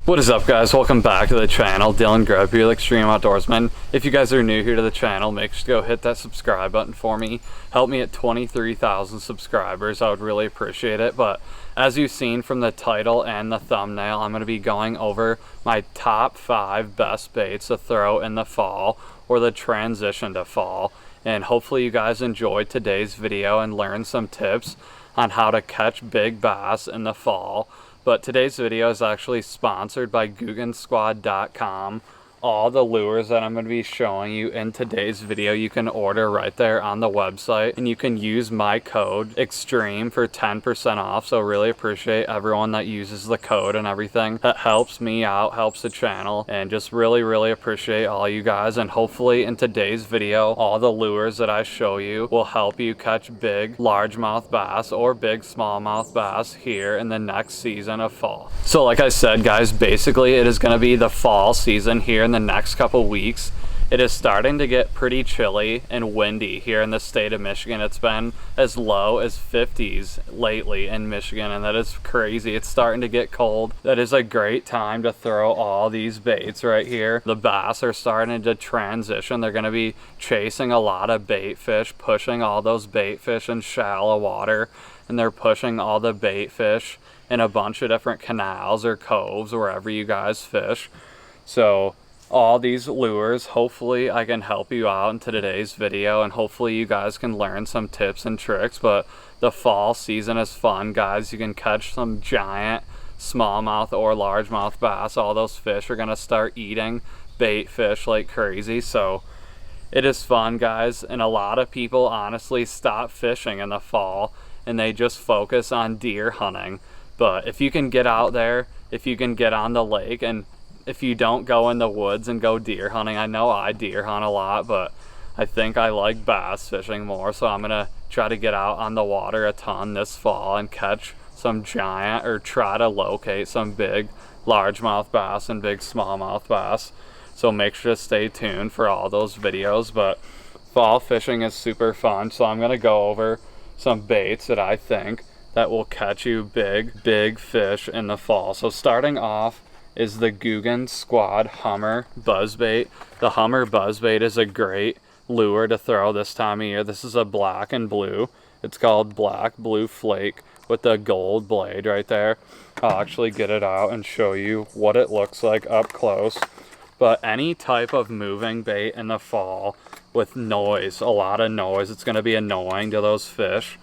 What is up, guys? Welcome back to the channel. Dylan Grubb here with Extreme.Outdoorsmen. If you guys are new here to the channel, make sure to go hit that subscribe button for me. Help me at 23,000 subscribers. I would really appreciate it. But as you've seen from the title and the thumbnail, I'm going to be going over my top 5 best baits to throw in the fall or the transition to fall. And hopefully you guys enjoyed today's video and learned some tips on how to catch big bass in the fall. But today's video is actually sponsored by GoGunsquad.com. All the lures that I'm going to be showing you in today's video, you can order right there on the website. And you can use my code EXTREME for 10% off. So really appreciate everyone that uses the code and everything. That helps me out, helps the channel. And just really appreciate all you guys. And hopefully in today's video, all the lures that I show you will help you catch big largemouth bass or big smallmouth bass here in the next season of fall. So like I said, guys, basically it is going to be the fall season here in the next couple weeks. It is starting to get pretty chilly and windy here in the state of Michigan. It's been as low as 50s lately in Michigan, and that is crazy. It's starting to get cold. That is a great time to throw all these baits right here. The bass are starting to transition. They're going to be chasing a lot of bait fish, pushing all those bait fish in shallow water, and they're pushing all the bait fish in a bunch of different canals or coves wherever you guys fish. So all these lures, hopefully I can help you out in today's video, and hopefully you guys can learn some tips and tricks. But the fall season is fun, guys. You can catch some giant smallmouth or largemouth bass. All those fish are going to start eating bait fish like crazy. So it is fun, guys. And a lot of people honestly stop fishing in the fall and they just focus on deer hunting. But if you can get out there, if you can get on the lake, and if you don't go in the woods and go deer hunting, I know I deer hunt a lot, but I think I like bass fishing more. So I'm gonna try to get out on the water a ton this fall and catch some giant, or try to locate some big largemouth bass and big smallmouth bass. So make sure to stay tuned for all those videos. But fall fishing is super fun. So I'm gonna go over some baits that I think that will catch you big fish in the fall. So starting off is the Googan Squad Hummer Buzzbait. The Hummer Buzzbait is a great lure to throw this time of year. This is a black and blue. It's called Black Blue Flake with the gold blade right there. I'll actually get it out and show you what it looks like up close. But any type of moving bait in the fall with noise, a lot of noise, it's going to be annoying to those fish.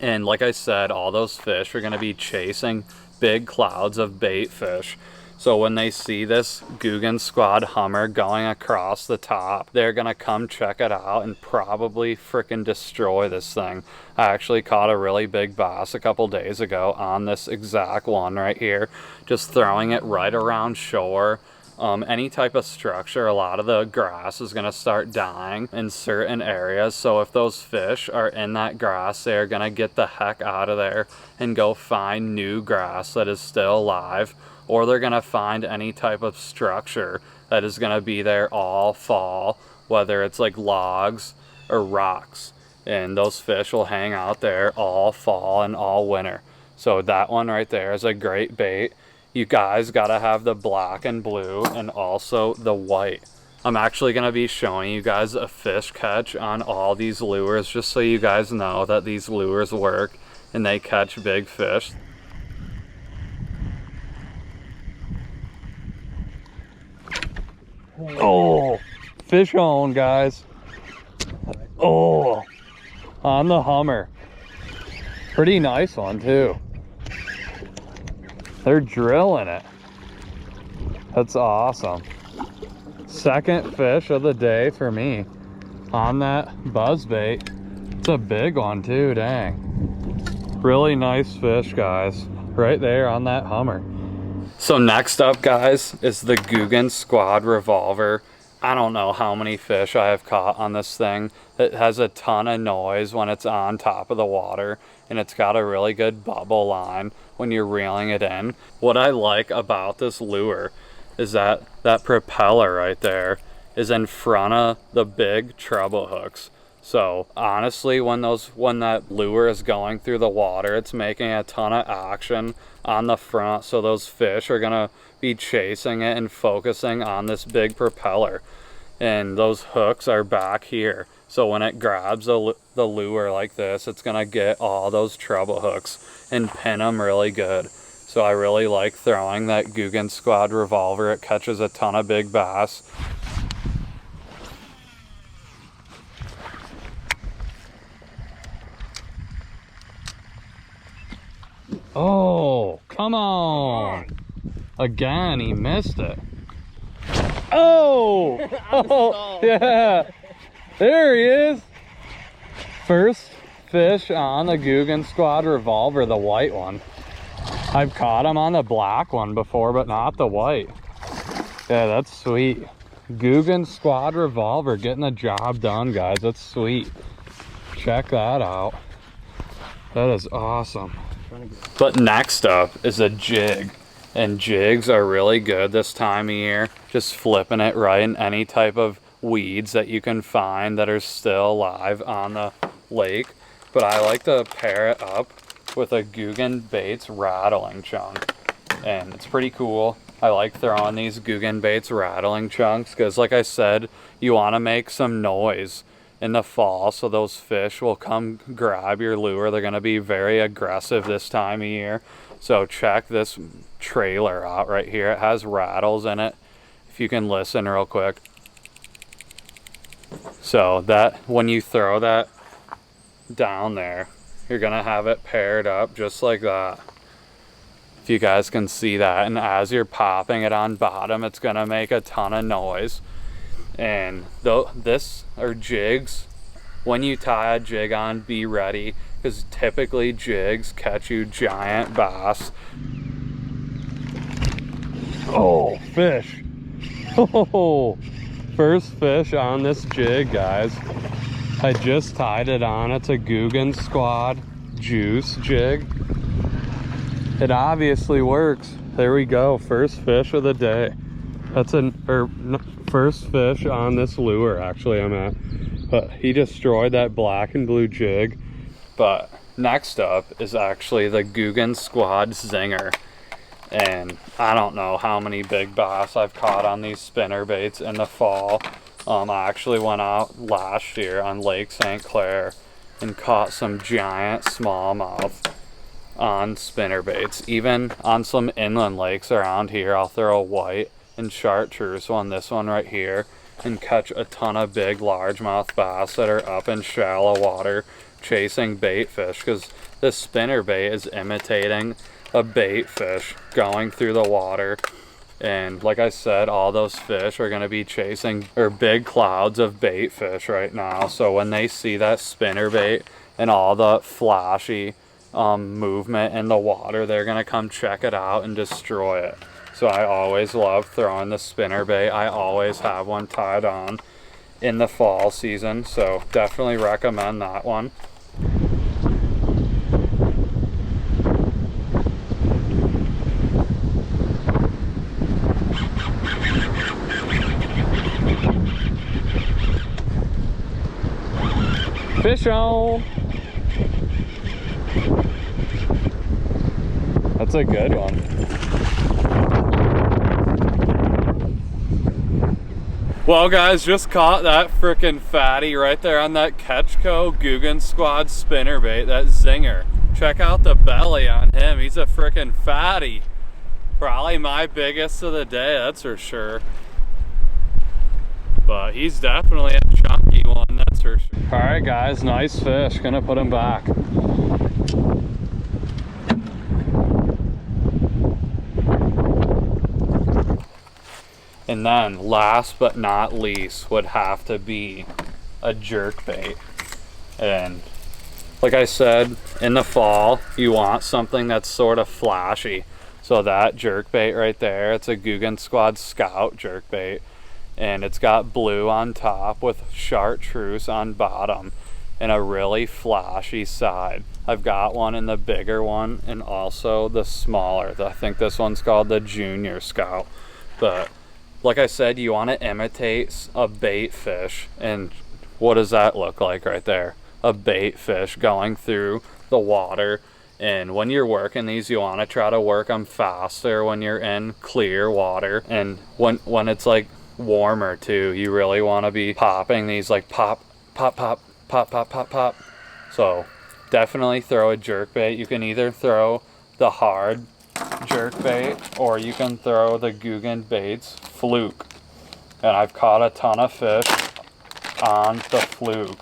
And like I said, all those fish are going to be chasing big clouds of bait fish. So when they see this Googan Squad Hummer going across the top, they're going to come check it out and probably freaking destroy this thing. I actually caught a really big bass a couple days ago on this exact one right here, just throwing it right around shore. Any type of structure, a lot of the grass is going to start dying in certain areas. So if those fish are in that grass, they're going to get the heck out of there and go find new grass that is still alive. Or they're going to find any type of structure that is going to be there all fall, whether it's like logs or rocks. And those fish will hang out there all fall and all winter. So that one right there is a great bait. You guys got to have the black and blue and also the white. I'm actually going to be showing you guys a fish catch on all these lures, just so you guys know that these lures work and they catch big fish. Oh, fish on, guys. Oh, on the Hummer. Pretty nice one too. They're drilling it. That's awesome. Second fish of the day for me on that buzzbait. It's a big one too, dang. Really nice fish, guys. Right there on that Hummer. So next up, guys, is the Googan Squad Revolver. I don't know how many fish I have caught on this thing. It has a ton of noise when it's on top of the water, and it's got a really good bubble line when you're reeling it in. What I like about this lure is that propeller right there is in front of the big treble hooks. So honestly, when that lure is going through the water, it's making a ton of action on the front, so those fish are gonna be chasing it and focusing on this big propeller, and those hooks are back here. So when it grabs the lure like this, it's gonna get all those treble hooks and pin them really good. So I really like throwing that Guggen Squad revolver. It catches a ton of big bass. Oh, come on. Again, he missed it. Oh! Oh, yeah. There he is. First fish on the Guggen Squad revolver, the white one. I've caught him on the black one before, but not the white. Yeah, that's sweet. Guggen Squad revolver getting the job done, guys. That's sweet. Check that out. That is awesome. But next up is a jig, and jigs are really good this time of year. Just flipping it right in any type of weeds that you can find that are still alive on the lake. But I like to pair it up with a Guggen Baits rattling chunk, and it's pretty cool. I like throwing these Guggen Baits rattling chunks because, like I said, you want to make some noise in the fall, so those fish will come grab your lure. They're going to be very aggressive this time of year. So check this trailer out right here. It has rattles in it, if you can listen real quick. So that when you throw that down there, you're going to have it paired up just like that, if you guys can see that. And as you're popping it on bottom, it's going to make a ton of noise. And though this are jigs, when you tie a jig on, be ready, because typically jigs catch you giant bass. Oh, fish. Oh, first fish on this jig, guys. I just tied it on. It's a Guggen Squad juice jig. It obviously works. There we go, first fish of the day. That's first fish on this lure, actually, I'm at. But he destroyed that black and blue jig. But next up is actually the Guggen Squad Zinger. And I don't know how many big bass I've caught on these spinner baits in the fall. I actually went out last year on Lake St. Clair and caught some giant smallmouth on spinner baits. Even on some inland lakes around here, I'll throw a white and chartreuse on this one right here and catch a ton of big largemouth bass that are up in shallow water chasing bait fish, because this spinner bait is imitating a bait fish going through the water. And like I said, all those fish are going to be chasing big clouds of bait fish right now. So when they see that spinner bait and all the flashy movement in the water, they're going to come check it out and destroy it. So I always love throwing the spinner bait. I always have one tied on in the fall season, so definitely recommend that one. Fish on! That's a good one. Well, guys, just caught that frickin' fatty right there on that Ketchco Guggen Squad spinnerbait, that zinger. Check out the belly on him. He's a frickin' fatty. Probably my biggest of the day, that's for sure. But he's definitely a chunky one, that's for sure. All right, guys, nice fish. Gonna put him back. And then last but not least would have to be a jerkbait. And like I said, in the fall, you want something that's sort of flashy. So that jerkbait right there, it's a Guggen Squad Scout jerkbait. And it's got blue on top with chartreuse on bottom and a really flashy side. I've got one in the bigger one and also the smaller. I think this one's called the Junior Scout. But like I said, you want to imitate a bait fish, and what does that look like right there? A bait fish going through the water. And when you're working these, you want to try to work them faster when you're in clear water. And when it's like warmer too, you really want to be popping these, like pop, pop, pop, pop, pop, pop, pop. So definitely throw a jerk bait. You can either throw the hard jerk bait or you can throw the Guggen Baits fluke. And I've caught a ton of fish on the fluke.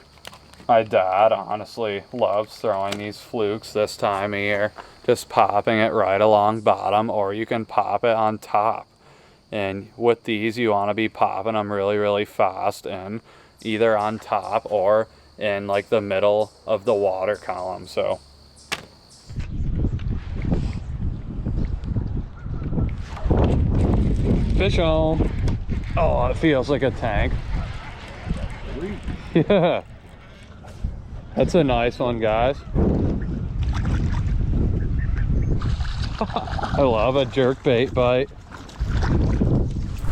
My dad honestly loves throwing these flukes this time of year, just popping it right along bottom, or you can pop it on top. And with these, you want to be popping them really, really fast in either on top or in like the middle of the water column. So fish on. Oh, it feels like a tank. Yeah. That's a nice one, guys. I love a jerk bait bite.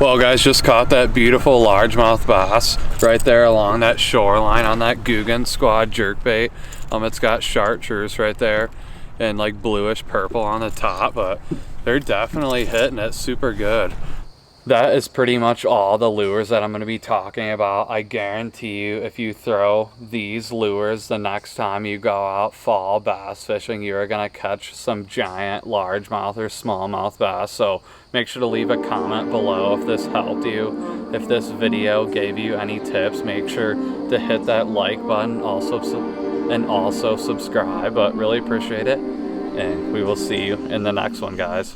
Well, guys, just caught that beautiful largemouth bass right there along that shoreline on that Guggen Squad jerk bait. It's got chartreuse right there and like bluish purple on the top, but they're definitely hitting it super good. That is pretty much all the lures that I'm going to be talking about. I guarantee you, if you throw these lures the next time you go out fall bass fishing, you are going to catch some giant largemouth or smallmouth bass. So make sure to leave a comment below if this helped you. If this video gave you any tips, make sure to hit that like button and also subscribe. But really appreciate it, and we will see you in the next one, guys.